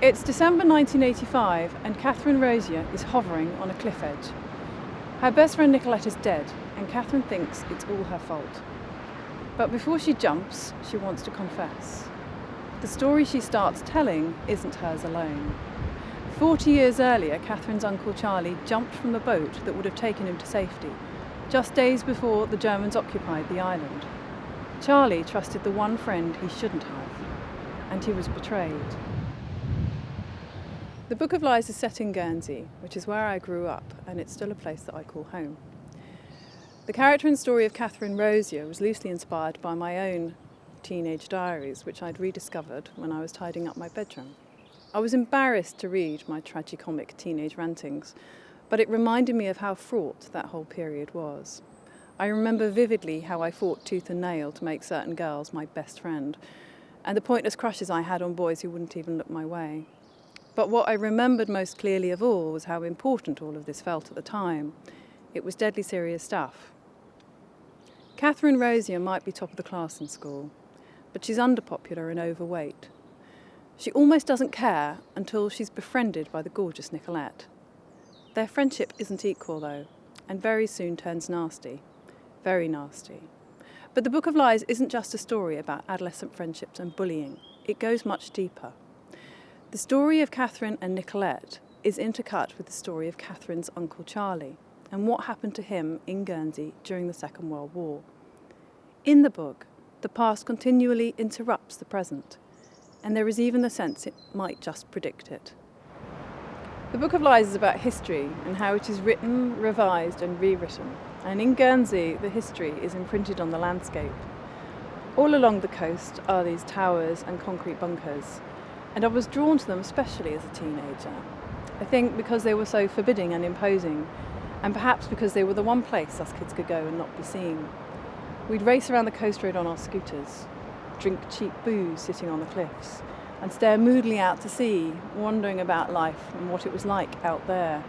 It's December 1985 and Catherine Rosier is hovering on a cliff edge. Her best friend Nicolette is dead and Catherine thinks it's all her fault. But before she jumps, she wants to confess. The story she starts telling isn't hers alone. 40 years earlier, Catherine's uncle Charlie jumped from the boat that would have taken him to safety, just days before the Germans occupied the island. Charlie trusted the one friend he shouldn't have, and he was betrayed. The Book of Lies is set in Guernsey, which is where I grew up, and it's still a place that I call home. The character and story of Catherine Rosier was loosely inspired by my own teenage diaries, which I'd rediscovered when I was tidying up my bedroom. I was embarrassed to read my tragicomic teenage rantings, but it reminded me of how fraught that whole period was. I remember vividly how I fought tooth and nail to make certain girls my best friend, and the pointless crushes I had on boys who wouldn't even look my way. But what I remembered most clearly of all was how important all of this felt at the time. It was deadly serious stuff. Catherine Rosier might be top of the class in school, but she's underpopular and overweight. She almost doesn't care until she's befriended by the gorgeous Nicolette. Their friendship isn't equal though, and very soon turns nasty. Very nasty. But the Book of Lies isn't just a story about adolescent friendships and bullying. It goes much deeper. The story of Catherine and Nicolette is intercut with the story of Catherine's uncle Charlie and what happened to him in Guernsey during the Second World War. In the book, the past continually interrupts the present, and there is even the sense it might just predict it. The Book of Lies is about history and how it is written, revised and rewritten, and in Guernsey the history is imprinted on the landscape. All along the coast are these towers and concrete bunkers, and I was drawn to them especially as a teenager. I think because they were so forbidding and imposing, and perhaps because they were the one place us kids could go and not be seen. We'd race around the coast road on our scooters, drink cheap booze sitting on the cliffs, and stare moodily out to sea, wondering about life and what it was like out there.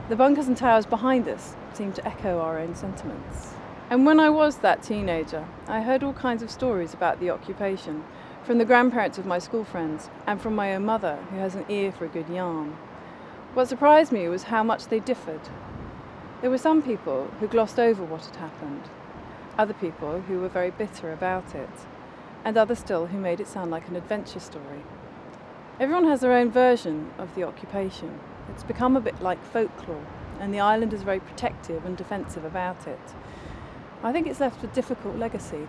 The bunkers and towers behind us seemed to echo our own sentiments. And when I was that teenager, I heard all kinds of stories about the occupation, from the grandparents of my school friends, and from my own mother, who has an ear for a good yarn. What surprised me was how much they differed. There were some people who glossed over what had happened, other people who were very bitter about it, and others still who made it sound like an adventure story. Everyone has their own version of the occupation. It's become a bit like folklore, and the island is very protective and defensive about it. I think it's left a difficult legacy.